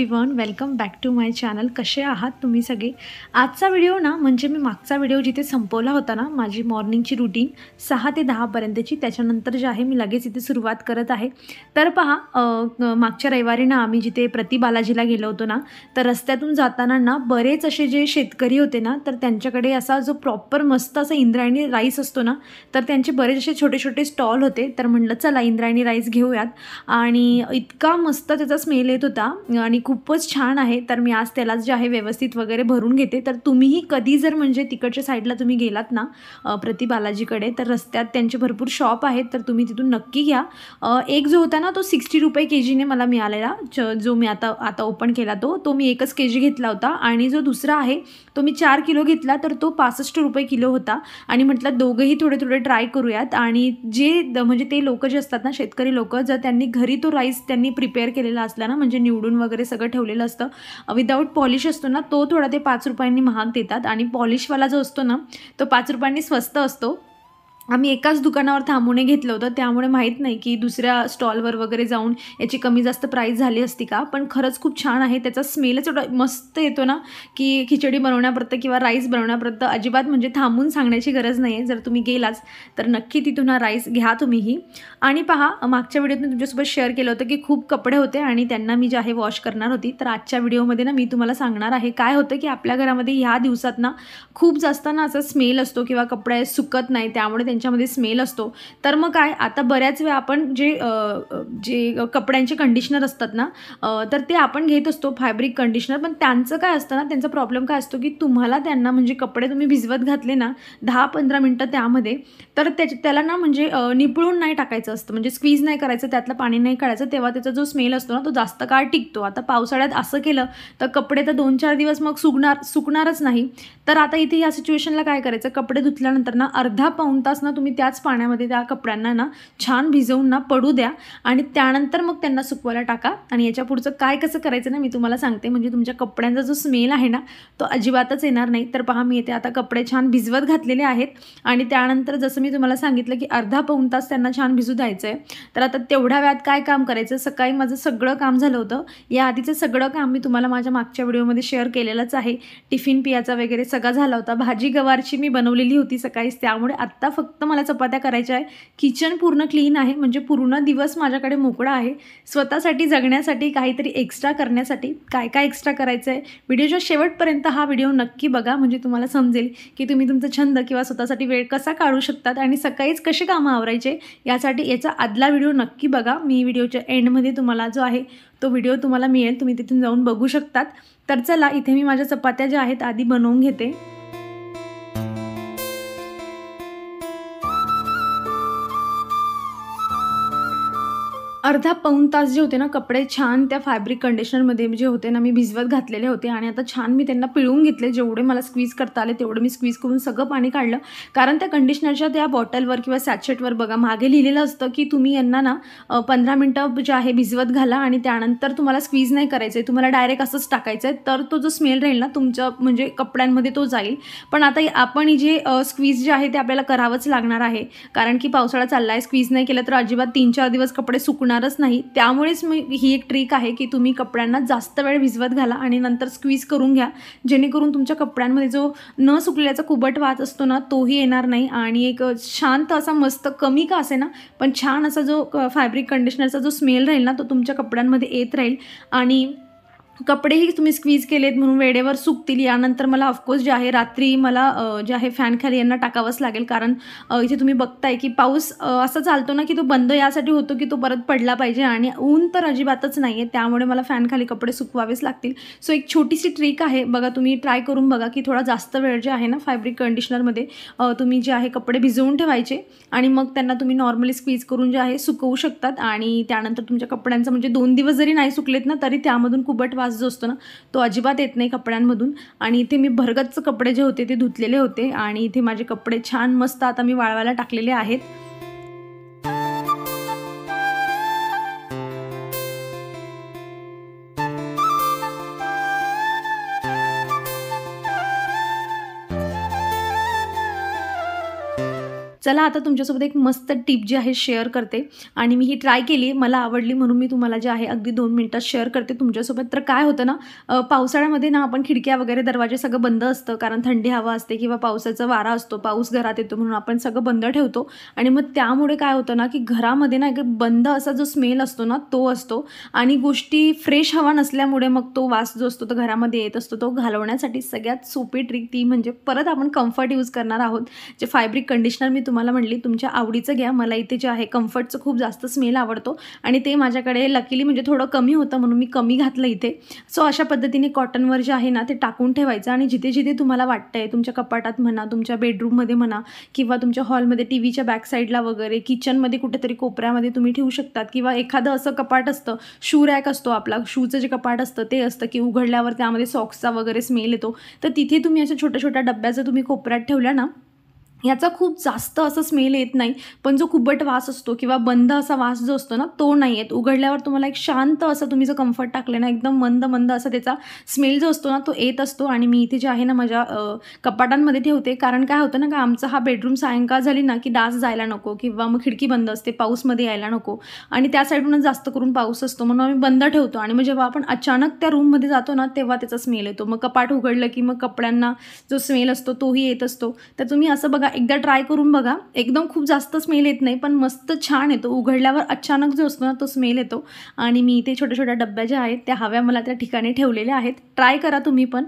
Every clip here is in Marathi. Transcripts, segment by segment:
Everyone, welcome back to my channel. कसे आहात तुम्ही सगळे? आजचा व्हिडिओ ना म्हणजे मी मागचा व्हिडिओ जिथे संपवला होता ना, माझी मॉर्निंगची रुटीन 6 ते 10 पर्यंतची, त्याच्यानंतर जे आहे मी लगेच इथे सुरुवात करत आहे. तर पहा, मागच्या रविवारी ना आम्ही जिथे प्रति बालाजीला गेलो होतो ना, तर रस्त्यातून जाताना ना बरेच असे जे शेतकरी होते ना, तर त्यांच्याकडे असा जो प्रॉपर मस्त असा इंद्रायणी राईस असतो ना, तर त्यांचे बरेच असे छोटे छोटे स्टॉल होते. तर म्हटलं चला इंद्रायणी राईस घेऊयात, आणि इतका मस्त त्याचा स्मेल येत होता आणि खूपच छान आहे. तर मी आज त्यालाच जे आहे व्यवस्थित वगैरे भरून घेते. तर तुम्हीही कधी जर म्हणजे तिकडच्या साईडला तुम्ही गेलात ना प्रति बालाजीकडे, तर रस्त्यात त्यांचे भरपूर शॉप आहेत, तर तुम्ही तिथून नक्की घ्या. एक जो होता ना तो 60 रुपये केजीने मला मिळालेला, जो मी आता ओपन केला तो मी 1 केजी घेतला होता. आणि जो दुसरा आहे तो मी 4 किलो घेतला, तर तो 65 रुपये किलो होता. आणि म्हटलं दोघंही थोडे थोडे ट्राय करूयात. आणि जे म्हणजे ते लोक जे असतात ना, शेतकरी लोक, जर त्यांनी घरी तो राईस त्यांनी प्रिपेअर केलेला असला ना, म्हणजे निवडून वगैरे सगळं ठेवलेलं असतं, विदाऊट पॉलिश असतो ना, तो थोडा ते 5 रुपयांनी महाग देतात. आणि पॉलिशवाला जो असतो ना, तो 5 रुपयांनी स्वस्त असतो. आम्ही एकाच दुकानावर थांबून घेतलं होतं, त्यामुळे माहीत नाही की दुसऱ्या स्टॉलवर वगैरे जाऊन याची कमी जास्त प्राईस झाली असती का. पण खरंच खूप छान आहे. त्याचा स्मेलच एवढा मस्त येतो ना, की खिचडी बनवण्यापर्यंत किंवा राईस बनवण्यापर्यंत अजिबात म्हणजे थांबून सांगण्याची गरज नाही आहे. जर तुम्ही गेलाच तर नक्की तिथून हा राईस घ्या तुम्हीही. आणि पहा, मागच्या व्हिडिओत मी तुमच्यासोबत शेअर केलं होतं की खूप कपडे होते आणि त्यांना मी जे आहे वॉश करणार होती. तर आजच्या व्हिडिओमध्ये ना मी तुम्हाला सांगणार आहे काय होतं की आपल्या घरामध्ये ह्या दिवसात ना खूप जास्त ना असा स्मेल असतो किंवा कपडे सुकत नाही, त्यामुळे त्यांच्यामध्ये स्मेल असतो. तर मग काय, आता बऱ्याच वेळा आपण जे कपड्यांचे कंडिशनर असतात ना, तर ते आपण घेत असतो फॅब्रिक कंडिशनर. पण त्यांचं काय असतं ना, त्यांचा प्रॉब्लेम काय असतो की तुम्हाला त्यांना म्हणजे कपडे तुम्ही भिजवत घातले ना 10-15 मिनटं त्यामध्ये, तर त्याला ना म्हणजे निपळून नाही टाकायचं असतं, म्हणजे स्क्वीज नाही करायचं, त्यातलं पाणी नाही काढायचं. तेव्हा त्याचा जो स्मेल असतो ना तो जास्त काळ टिकतो. आता पावसाळ्यात असं केलं तर कपडे तर 2-4 दिवस मग सुकणारच नाही. तर आता इथे या सिच्युएशनला काय करायचं, कपडे धुतल्यानंतर ना अर्धा पाऊण तास ना तुम्ही त्याच पाण्यामध्ये त्या कपड्यांना ना छान भिजवून ना पडू द्या. आणि त्यानंतर मग त्यांना सुकवायला टाका. आणि याच्या पुढचं काय कसं करायचं ना मी तुम्हाला सांगते, म्हणजे तुमच्या कपड्यांचा जो स्मेल आहे ना तो अजिबातच येणार नाही. तर पहा, मी इथे आता कपडे छान भिजवत घातलेले आहेत. आणि त्यानंतर जसं मी तुम्हाला सांगितलं की अर्धा पाऊण तास त्यांना छान भिजू द्यायचं आहे. तर आता तेवढ्या वेळात काय काम करायचं, सकाळी माझं सगळं काम झालं होतं. या आधीचं सगळं काम मी तुम्हाला माझ्या मागच्या व्हिडिओमध्ये शेअर केलेलंच आहे. टिफिन पियाचा वगैरे सगळा झाला होता. भाजी गवारची मी बनवलेली होती सकाळीच, त्यामुळे आत्ता फक्त मला चपात्या करायच्या आहे. किचन पूर्ण क्लीन आहे, म्हणजे पूर्ण दिवस माझ्याकडे मोकळा आहे स्वतःसाठी जगण्यासाठी, काहीतरी एक्स्ट्रा करण्यासाठी. काय काय एक्स्ट्रा करायचं आहे, व्हिडिओच्या शेवटपर्यंत हा व्हिडिओ नक्की बघा, म्हणजे तुम्हाला समजेल की तुम्ही तुमचा छंद किंवा स्वतःसाठी वेळ कसा काढू शकतात आणि सकाळीच कसे कामं आवरायचे. यासाठी याचा आदला व्हिडिओ नक्की बघा. मी व्हिडिओच्या एंडमध्ये तुम्हाला जो आहे तो व्हिडिओ तुम्हाला मिळेल, तुम्ही तिथून जाऊन बघू शकतात. तर चला, इथे मी माझ्या चपात्या ज्या आहेत आधी बनवून घेते. अर्धा पाऊण तास जे होते ना कपडे छान त्या फॅब्रिक कंडिशनरमध्ये जे होते ना मी भिजवत घातलेले होते. आणि आता छान मी त्यांना पिळून घेतले, जेवढे मला स्क्वीज करता आले तेवढं मी स्क्वीज करून सगळं पाणी काढलं. कारण त्या कंडिशनरच्या त्या बॉटलवर किंवा सॅचेटवर बघा मागे लिहिलेलं असतं की तुम्ही यांना ना 15 मिनटं जे आहे भिजवत घाला आणि त्यानंतर तुम्हाला स्क्वीज नाही करायचं आहे, तुम्हाला डायरेक्ट असंच टाकायचं आहे. तर तो जो स्मेल राहील ना तुमच्या म्हणजे कपड्यांमध्ये तो जाईल. पण आता आपण जे स्क्वीज जे आहे ते आपल्याला करावंच लागणार आहे, कारण की पावसाळा चालला आहे. स्क्वीज नाही केलं तर अजिबात 3-4 दिवस कपडे सुकणारच नाही. त्यामुळेच ही एक ट्रिक आहे की तुम्ही कपड्यांना जास्त वेळ भिजवत घाला आणि नंतर स्क्वीज करून घ्या, जेणेकरून तुमच्या कपड्यांमध्ये जो न सुकलेल्याचा कुबट वास असतो ना तोही येणार नाही. आणि एक शांत असा मस्त, कमी का असे ना पण छान असा जो फॅब्रिक कंडिशनरचा जो स्मेल राहील ना तो तुमच्या कपड्यांमध्ये येत राहील. आणि कपडेही तुम्ही स्क्वीज केलेत म्हणून वेळेवर सुकतील. यानंतर मला ऑफकोर्स जे आहे रात्री मला जे आहे फॅन खाली यांना टाकावंच लागेल, कारण इथे तुम्ही बघताय की पाऊस असा चालतो ना की तो बंद यासाठी होतो की तो परत पडला पाहिजे, आणि ऊन तर अजिबातच नाही आहे, त्यामुळे मला फॅन खाली कपडे सुकवावेच लागतील. सो एक छोटीशी ट्रिक आहे बघा, तुम्ही ट्राय करून बघा की थोडा जास्त वेळ जे आहे ना फॅब्रिक कंडिशनरमध्ये तुम्ही जे आहे कपडे भिजवून ठेवायचे आणि मग त्यांना तुम्ही नॉर्मली स्क्वीज करून जे आहे सुकवू शकतात. आणि त्यानंतर तुमच्या कपड्यांचं म्हणजे 2 दिवस जरी नाही सुकलेत ना तरी त्यामधून कुबट वास जो असतो ना तो अजिबात येत नाही कपड्यांमधून. आणि इथे मी भरगच्च कपडे जे होते ते धुतलेले होते आणि इथे माझे कपडे छान मस्त आता मी वाळवायला टाकलेले आहेत. चला आता तुमच्यासोबत एक मस्त टिप जी आहे शेअर करते आणि मी ही ट्राय केली, मला आवडली म्हणून मी तुम्हाला जे आहे अगदी 2 मिनिटात शेअर करते तुमच्यासोबत. तर काय होतं ना, पावसाळ्यामध्ये ना आपण खिडक्या वगैरे दरवाजे सगळं बंद असतं, कारण थंडी हवा असते किंवा पावसाचा वारा असतो, पाऊस घरात येतो म्हणून आपण सगळं बंद ठेवतो. आणि मग त्यामुळे काय होतं ना की घरामध्ये ना एक बंद असा जो स्मेल असतो ना तो असतो आणि गोष्टी फ्रेश हवा नसल्यामुळे मग तो वास जो असतो तो घरामध्ये येत असतो. तो घालवण्यासाठी सगळ्यात सोपी ट्रिक ती म्हणजे परत आपण कम्फर्ट यूज करणार आहोत. जे फॅब्रिक कंडिशनर मी तुम्हाला म्हटली तुमच्या आवडीचं घ्या. मला इथे जे आहे कम्फर्टचं खूप जास्त स्मेल आवडतो आणि ते माझ्याकडे लकीली म्हणजे थोडं कमी होतं म्हणून मी कमी घातलं इथे. सो अशा पद्धतीने कॉटनवर जे आहे ना ते टाकून ठेवायचं आणि जिथे जिथे तुम्हाला वाटतंय तुमच्या कपाटात म्हणा, तुमच्या बेडरूममध्ये म्हणा किंवा तुमच्या हॉलमध्ये टीव्हीच्या बॅक साईडला वगैरे, किचनमध्ये कुठेतरी कोपऱ्यामध्ये तुम्ही ठेवू शकतात. किंवा एखादं असं कपाट असतं, शू रॅक असतो आपला, शूचं जे कपाट असतं ते असतं की उघडल्यावर त्यामध्ये सॉक्सचा वगैरे स्मेल येतो. तर तिथे तुम्ही अशा छोट्या छोट्या डब्याचं तुम्ही कोपऱ्यात ठेवल्या ना, याचा खूप जास्त असं स्मेल येत नाही, पण जो कुबट वास असतो किंवा बंद असा वास जो असतो ना तो नाही येत. उघडल्यावर तुम्हाला एक शांत असं तुम्ही जर कम्फर्ट टाकले ना एकदम मंद मंद असा त्याचा स्मेल जो असतो ना तो येत असतो. आणि मी इथे जे आहे ना माझ्या कपाटांमध्ये ठेवते, कारण काय होतं ना का आमचा हा बेडरूम सायंकाळ झाली ना की डास जायला नको किंवा मग खिडकी बंद असते, पाऊसमध्ये यायला नको आणि त्या साईडूनच जास्त करून पाऊस असतो म्हणून आम्ही बंद ठेवतो. आणि मग जेव्हा आपण अचानक त्या रूममध्ये जातो ना तेव्हा त्याचा स्मेल येतो. मग कपाट उघडलं की मग कपड्यांना जो स्मेल असतो तोही येत असतो. तर तुम्ही असं बघा, एकदा ट्राय करून बघा. एकदम खूप जास्त स्मेल येत नाही पण मस्त छान येतो. उघडल्यावर अचानक जो असतो ना तो स्मेल येतो. आणि मी इथे छोट्या छोट्या डब्या ज्या आहेत त्या हव्या मला त्या ठिकाणी ठेवलेल्या आहेत. ट्राय करा तुम्ही पण.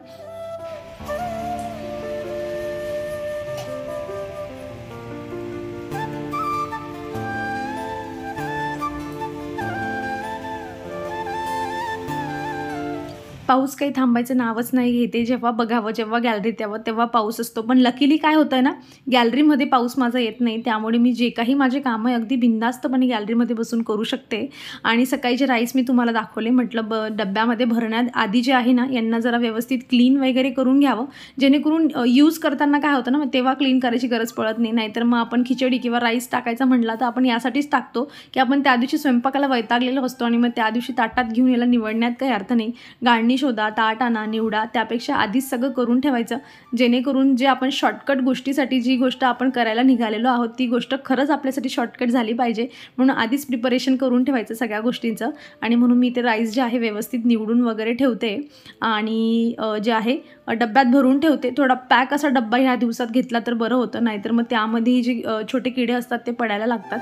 पाऊस काही थांबायचं नावच नाही घेते. जेव्हा बघावं, जेव्हा गॅलरीत यावं तेव्हा पाऊस असतो. पण लकीली काय होतं आहे ना, गॅलरीमध्ये पाऊस माझा येत नाही, त्यामुळे मी जे काही माझे कामं आहे अगदी बिनधास्तपणे गॅलरीमध्ये बसून करू शकते. आणि सकाळी जे राईस मी तुम्हाला दाखवले, म्हटलं डब्यामध्ये भरण्यात आधी जे आहे ना यांना जरा व्यवस्थित क्लीन वगैरे करून घ्यावं, जेणेकरून यूज करताना काय होतं ना मग तेव्हा क्लीन करायची गरज पडत नाही. नाहीतर मग आपण खिचडी किंवा राईस टाकायचा म्हटला तर आपण यासाठीच टाकतो की आपण त्या दिवशी स्वयंपाकाला वैतागलेलो असतो आणि मग त्या दिवशी ताटात घेऊन याला निवडण्यात काही अर्थ नाही. गाळणी शोधा, ताट आणा, निवडा, त्यापेक्षा आधीच सगळं करून ठेवायचं, जेणेकरून जे आपण शॉर्टकट गोष्टीसाठी जी गोष्ट आपण करायला निघालेलो आहोत ती गोष्ट खरंच आपल्यासाठी शॉर्टकट झाली पाहिजे म्हणून आधीच प्रिपरेशन करून ठेवायचं सगळ्या गोष्टींचं. आणि म्हणून मी ते राईस जे आहे व्यवस्थित निवडून वगैरे ठेवते आणि जे आहे डब्यात भरून ठेवते. थोडा पॅक असा डब्बा ह्या दिवसात घेतला तर बरं होतं, नाहीतर मग त्यामध्ये जे छोटे किडे असतात ते पडायला लागतात.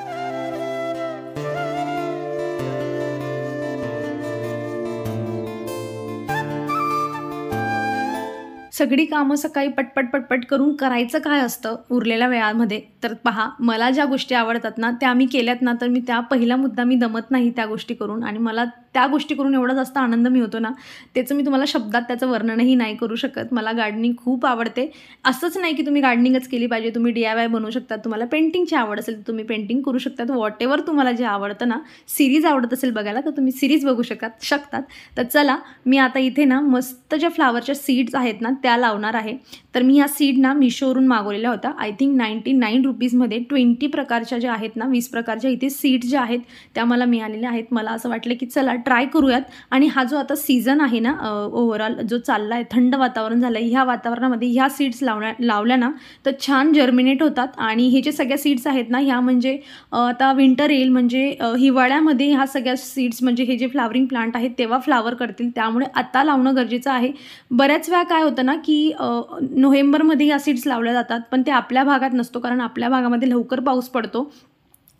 सगळी कामं सकाळी पटपट पटपट करून करायचं काय असतं उरलेल्या वेळामध्ये, तर पहा मला ज्या गोष्टी आवडतात ना त्या मी केल्यात ना तर मी त्या पहिला मुद्दा मी दमत नाही त्या गोष्टी करून. आणि मला त्या गोष्टी करून एवढा जास्त आनंद मिळतो ना त्याचं मी तुम्हाला शब्दात त्याचं वर्णनही नाही करू शकत. मला गार्डनिंग खूप आवडते. असंच नाही की तुम्ही गार्डनिंगच केली पाहिजे, तुम्ही DIY बनवू शकतात. तुम्हाला पेंटिंगची आवड असेल तर तुम्ही पेंटिंग करू शकतात. व्हॉटेवर तुम्हाला जे आवडतं ना, सिरीज आवडत असेल बघायला तर तुम्ही सिरीज बघू शकतात. तर चला मी आता इथे ना मस्त ज्या फ्लावरच्या सीड्स आहेत ना त्या लावणार आहे. तर मी ह्या सीड ना मिशोवरून मागवलेल्या होत्या. आय थिंक 99 रुपीजमध्ये 20 प्रकारच्या ज्या आहेत ना, 20 प्रकारच्या इथे सीड्स ज्या आहेत त्या मला मिळालेल्या आहेत. मला असं वाटलं की चला ट्राय करूयात. आणि हा जो आता सीझन आहे ना ओव्हरऑल जो चालला आहे, थंड वातावरण झालं आहे, ह्या वातावरणामध्ये ह्या सीड्स लावल्या ना तर छान जर्मिनेट होतात. आणि हे जे सगळ्या सीड्स आहेत ना ह्या म्हणजे आता विंटर येईल म्हणजे हिवाळ्यामध्ये ह्या सगळ्या सीड्स म्हणजे हे जे फ्लावरिंग प्लांट आहेत तेव्हा फ्लावर करतील, त्यामुळे आता लावणं गरजेचं आहे. बऱ्याच वेळा काय होतं ना की नोव्हेंबरमध्ये ह्या सीड्स लावल्या जातात पण ते आपल्या भागात नसतो, कारण आपल्या भागामध्ये लवकर पाऊस पडतो.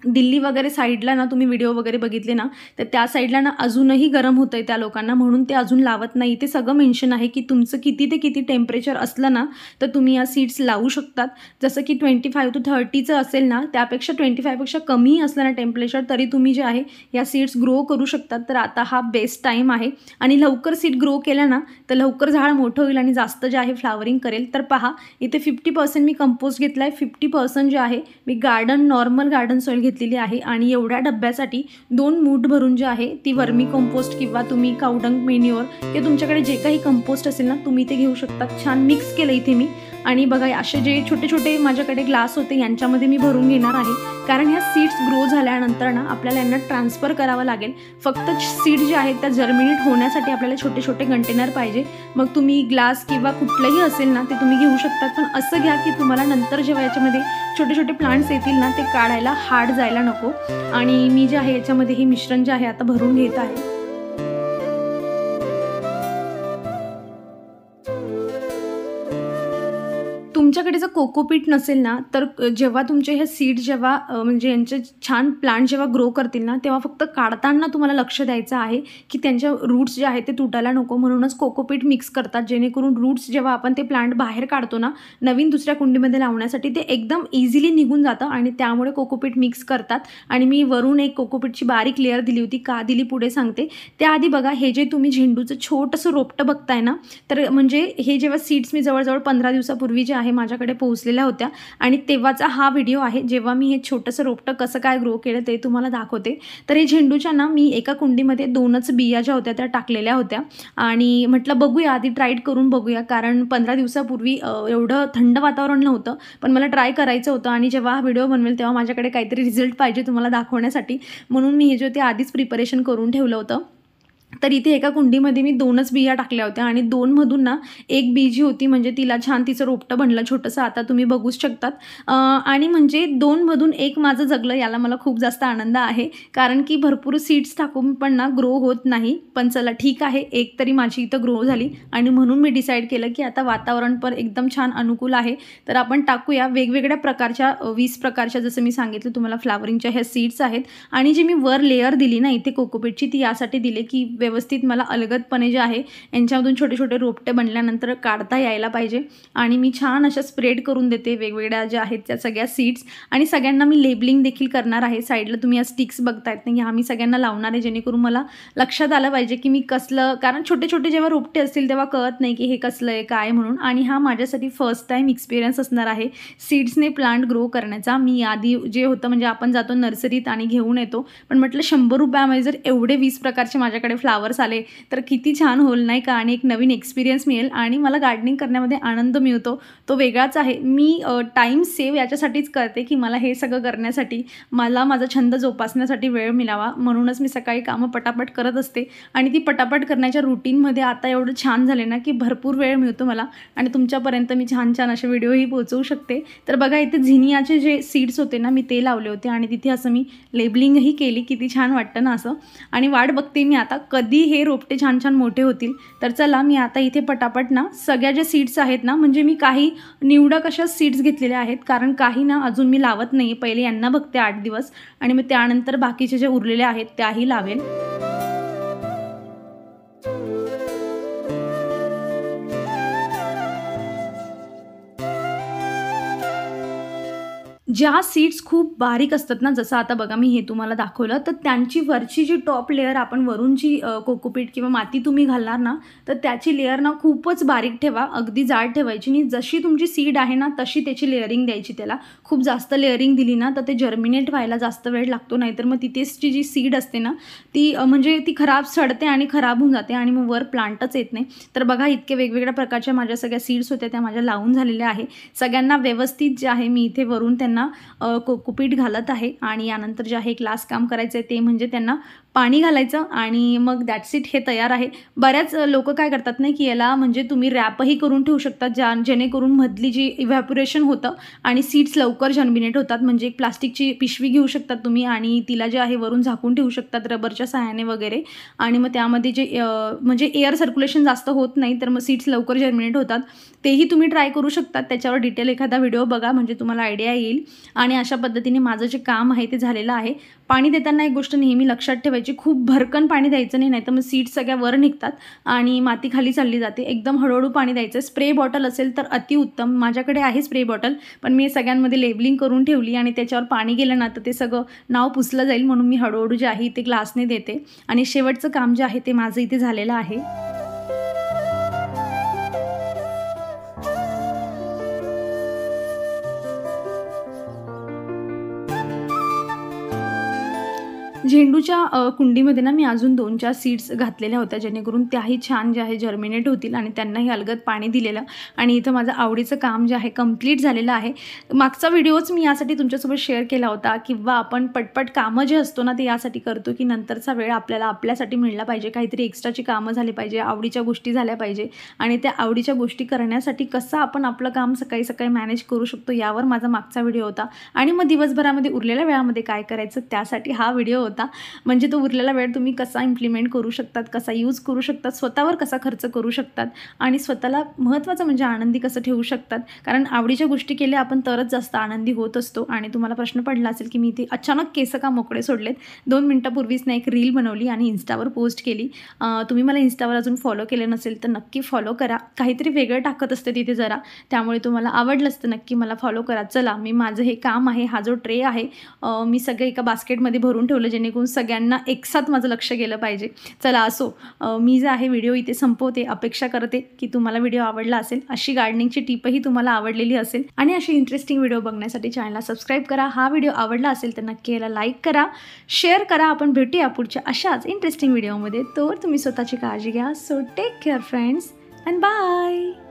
दिल्ली वगैरे साईडला ना तुम्ही व्हिडिओ वगैरे बघितले ना तर त्या साईडला ना अजूनही गरम होतं आहे त्या लोकांना, म्हणून ते अजून लावत नाही. ते सगळं मेन्शन आहे की तुमचं किती ते किती टेम्परेचर असलं ना तर तुम्ही या सीड्स लावू शकतात. जसं की 25 to 30चं असेल ना, त्यापेक्षा 25पेक्षा कमी असलं ना टेम्परेचर तरी तुम्ही जे आहे या सीड्स ग्रो करू शकतात. तर आता हा बेस्ट टाईम आहे. आणि लवकर सीड ग्रो केल्या ना तर लवकर झाड मोठं होईल आणि जास्त जे आहे फ्लावरिंग करेल. तर पहा इथे 50% मी कंपोस्ट घेतला आहे, 50% जे आहे मी नॉर्मल गार्डन सॉईल घेतलेली आहे आणि एवढ्या डब्यासाठी 2 मूठ भरून जे आहे ती वर्मी कंपोस्ट किंवा तुम्ही कावडंग मेन्युअर ते तुमच्याकडे जे काही कंपोस्ट असेल ना तुम्ही ते घेऊ शकता। छान मिक्स केलं इथे मी आणि बघा असे जे छोटे छोटे माझ्याकडे ग्लास होते यांच्यामध्ये मी भरून घेणार आहे, कारण ह्या सीड्स ग्रो झाल्यानंतर ना आपल्याला यांना ट्रान्सफर करावं लागेल। फक्त सीड जे आहेत त्या जर्मिनेट होण्यासाठी आपल्याला छोटे छोटे कंटेनर पाहिजे। मग तुम्ही ग्लास किंवा कुठलंही असेल ना ते तुम्ही घेऊ शकता, पण असं घ्या की तुम्हाला नंतर जेव्हा याच्यामध्ये छोटे छोटे प्लांट्स येतील ना ते काढायला हार्ड जायला नको। आणि मी जे आहे याच्यामध्ये हे मिश्रण जे आहे आता भरून घेत आहे। तुमच्याकडे जर कोकोपीट नसेल ना तर जेव्हा तुमचे हे सीड जेव्हा म्हणजे यांचे छान प्लांट जेव्हा ग्रो करतील ना तेव्हा फक्त काढताना तुम्हाला लक्ष द्यायचं आहे की त्यांच्या रूट्स जे आहेत ते तुटायला नको, म्हणूनच कोकोपीट मिक्स करतात, जेणेकरून रूट्स जेव्हा आपण ते प्लांट बाहेर काढतो ना नवीन दुसऱ्या कुंडीमध्ये लावण्यासाठी ते एकदम इझिली निघून जातं आणि त्यामुळे कोकोपीट मिक्स करतात। आणि मी वरून एक कोकोपीटची बारीक लेअर दिली होती, का दिली पुढे सांगते। त्याआधी बघा हे जे तुम्ही झेंडूचं छोटंसं रोपटं बघताय ना, तर म्हणजे हे जेव्हा सीड्स मी जवळजवळ 15 दिवसापूर्वी जे आहे माझ्याकडे पोहोचलेल्या होत्या आणि तेव्हाचा हा व्हिडिओ आहे जेव्हा मी हे छोटंसं रोपटं कसं काय ग्रो केलं ते तुम्हाला दाखवते। तर हे झेंडूच्या ना मी एका कुंडीमध्ये 2च बिया ज्या होत्या त्या टाकलेल्या होत्या आणि म्हटलं बघूया आधी ट्राय करून बघूया, कारण 15 दिवसापूर्वी एवढं थंड वातावरण नव्हतं, पण मला ट्राय करायचं होतं आणि जेव्हा हा व्हिडिओ बनवेल तेव्हा माझ्याकडे काहीतरी रिझल्ट पाहिजे तुम्हाला दाखवण्यासाठी, म्हणून मी हे जे ते आधीच प्रिपरेशन करून ठेवलं होतं। तर इथे एका कुंडीमध्ये मी 2च बिया टाकल्या होत्या आणि 2 मधून ना एक बी जी होती म्हणजे तिला छान तिचं रोपटं बनलं छोटंसं, आता तुम्ही बघूच शकतात। आणि म्हणजे 2 मधून एक माझं जगलं, याला मला खूप जास्त आनंद आहे, कारण की भरपूर सीड्स टाकून पण ना ग्रो होत नाही, पण चला ठीक आहे एक तरी माझी इथं ग्रो झाली आणि म्हणून मी डिसाईड केलं की आता वातावरण पण एकदम छान अनुकूल आहे तर आपण टाकूया वेगवेगळ्या प्रकारच्या 20 प्रकारच्या, जसं मी सांगितलं तुम्हाला फ्लावरिंगच्या ह्या सीड्स आहेत। आणि जी मी वर लेअर दिली ना इथे कोकोपीटची ती यासाठी दिली की व्यवस्थित मला अलगदपणे जे आहे यांच्यामधून छोटे छोटे रोपटे बनल्यानंतर काढता यायला पाहिजे। आणि मी छान अशा स्प्रेड करून देते वेगवेगळ्या ज्या आहेत त्या सगळ्या सीड्स आणि सगळ्यांना मी लेबलिंग देखील करणार आहे। साईडला तुम्ही या स्टिक्स बघतायत ना, ह्या मी सगळ्यांना लावणार आहे जेणेकरून मला लक्षात आलं पाहिजे की मी कसलं, कारण छोटे छोटे जेव्हा रोपटे असतील तेव्हा कळत नाही की हे कसलं आहे काय म्हणून। आणि हा माझ्यासाठी फर्स्ट टाईम एक्सपिरियन्स असणार आहे सीड्सने प्लांट ग्रो करण्याचा। मी आधी जे होतं म्हणजे आपण जातो नर्सरीत आणि घेऊन येतो, पण म्हटलं 100 रुपयामध्ये जर एवढे 20 प्रकारचे माझ्याकडे फ्लावर्स आले तर किती छान होईल नाही का, आणि एक नवीन एक्सपिरियन्स मिळेल आणि मला गार्डनिंग करण्यामध्ये आनंद मिळतो तो वेगळाच आहे। मी टाईम सेव्ह याच्यासाठीच करते की मला हे सगळं करण्यासाठी मला माझा छंद जोपासण्यासाठी वेळ मिळावा, म्हणूनच मी सकाळी कामं पटापट करत असते आणि ती पटापट करण्याच्या रुटीनमध्ये आता एवढं छान झाले ना की भरपूर वेळ मिळतो मला आणि तुमच्यापर्यंत मी छान छान असे व्हिडिओही पोहोचवू शकते। तर बघा इथे झिनियाचे जे सीड्स होते ना मी ते लावले होते आणि तिथे असं मी लेबलिंगही केली, किती छान वाटतं ना असं। आणि वाट बघते मी आता कधी हे रोपटे छान छान मोठे होतील। तर चला मी आता इथे पटापट ना सगळ्या ज्या सीड्स आहेत ना, म्हणजे मी काही निवडक अशा सीड्स घेतलेल्या आहेत, कारण काही ना अजून मी लावत नाही, पहिले यांना बघते 8 दिवस आणि मग त्यानंतर बाकीचे जे उरलेले आहेत त्याही लावेल। ज्या सीड्स खूप बारीक असतात ना, जसं आता बघा मी हे तुम्हाला दाखवलं, तर त्यांची वरची जी टॉप लेअर आपण वरून जी कोकोपीट किंवा माती तुम्ही घालणार ना तर त्याची लेअर ना खूपच बारीक ठेवा, अगदी जाड ठेवायची नाही। जशी तुमची सीड आहे ना तशी त्याची लेअरिंग द्यायची, त्याला खूप जास्त लेअरिंग दिली ना तर ते जर्मिनेट व्हायला जास्त वेळ लागतो, नाहीतर मग तिथेची जी सीड असते ना ती म्हणजे ती खराब सडते आणि खराब होऊन जाते आणि मग वर प्लांटच येत नाही। तर बघा इतके वेगवेगळ्या प्रकारच्या माझ्या सगळ्या सीड्स होत्या त्या माझ्या लावून झालेल्या आहे। सगळ्यांना व्यवस्थित जे आहे मी इथे वरून त्यांना कोकोपीट घालत आहे आणि यानंतर जे आहे क्लास काम करायचं आहे ते म्हणजे त्यांना पाणी घालायचं आणि मग दॅट्स इट, हे तयार आहे। बऱ्याच लोक काय करतात ना की याला म्हणजे तुम्ही रॅपही करून ठेवू शकता जेणेकरून मधली जी इव्हॅपोरेशन होतं आणि सीड्स लवकर जर्मिनेट होतात। म्हणजे एक प्लास्टिकची पिशवी घेऊ शकतात तुम्ही आणि तिला जे आहे वरून झाकून ठेवू शकतात रबरच्या सहाय्याने वगैरे, आणि मग त्यामध्ये जे म्हणजे एअर सर्क्युलेशन जास्त होत नाही तर मग सीड्स लवकर जर्मिनेट होतात। तेही तुम्ही ट्राय करू शकता, त्याच्यावर डिटेल एखादा व्हिडिओ बघा म्हणजे तुम्हाला आयडिया येईल। आणि अशा पद्धतीने माझं जे काम आहे ते झालेलं आहे। पाणी देताना एक गोष्ट नेहमी लक्षात ठेवायची, खूप भरकन पाणी द्यायचं नाही, नाहीतर मग सीड्स सगळ्या वर निघतात आणि माती खाली चालली जाते। एकदम हळूहळू पाणी द्यायचं। स्प्रे बॉटल असेल तर अतिउत्तम, माझ्याकडे आहे स्प्रे बॉटल, पण मी सगळ्यांमध्ये लेबलिंग करून ठेवली आणि त्याच्यावर पाणी गेलं ना तर ते सगळं नाव पुसलं जाईल, म्हणून मी हळूहळू जे आहे ते ग्लासने देते। आणि शेवटचं काम जे आहे ते माझं इथे झालेलं आहे। झेंडूच्या कुंडीमध्ये ना मी अजून 2-4 सीड्स घातलेल्या होत्या, जेणेकरून त्याही छान जे आहे जर्मिनेट होतील आणि त्यांनाही अलगद पाणी दिलेलं. आणि इथं माझं आवडीचं काम जे आहे कंप्लीट झालेलं आहे. मागचा व्हिडिओच मी यासाठी तुमच्यासोबत शेअर केला होता, किंवा आपण पटपट कामं जे असतो ना ते यासाठी करतो की नंतरचा वेळ आपल्याला आपल्यासाठी मिळाला पाहिजे, काहीतरी एक्स्ट्राची कामं झाली पाहिजे, आवडीच्या गोष्टी झाल्या पाहिजे. आणि त्या आवडीच्या गोष्टी करण्यासाठी कसं आपण आपलं काम सकाळी सकाळी मॅनेज करू शकतो यावर माझा मागचा व्हिडिओ होता. आणि मग दिवसभरामध्ये उरलेल्या वेळामध्ये काय करायचं त्यासाठी हा व्हिडिओ होता. म्हणजे तो उरलेला वेळ तुम्ही कसा इम्प्लिमेंट करू शकतात, कसा यूज करू शकतात, स्वतःवर कसा खर्च करू शकतात आणि स्वतःला महत्त्वाचं म्हणजे आनंदी कसं ठेवू शकतात. कारण आवडीच्या गोष्टी केल्या आपण तरच जास्त आनंदी होत असतो. आणि तुम्हाला प्रश्न पडला असेल की मी इथे अचानक केस का मोकळे सोडलेत. 2 मिनिटापूर्वीच ना एक रील बनवली आणि इन्स्टावर पोस्ट केली. तुम्ही मला इन्स्टावर अजून फॉलो केलं नसेल तर नक्की फॉलो करा. काहीतरी वेगळं टाकत असते तिथे जरा, त्यामुळे तुम्हाला आवडलं असतं नक्की मला फॉलो करा. चला, मी माझं हे काम आहे, हा जो ट्रे आहे मी सगळं एका बास्केटमध्ये भरून ठेवलं, जेणेकरून सगळ्यांना एकसाथ माझं लक्ष गेलं पाहिजे. चला असो, मी जे आहे व्हिडिओ इथे संपवते. अपेक्षा करते की तुम्हाला व्हिडिओ आवडला असेल, अशी गार्डनिंगची टिपही तुम्हाला आवडलेली असेल. आणि अशी इंटरेस्टिंग व्हिडिओ बघण्यासाठी चॅनलला सबस्क्राईब करा. हा व्हिडिओ आवडला असेल तर नक्की याला लाईक करा, शेअर करा. आपण भेटूया पुढच्या अशाच इंटरेस्टिंग व्हिडिओमध्ये. तोवर तुम्ही स्वतःची काळजी घ्या. So take care friends and bye.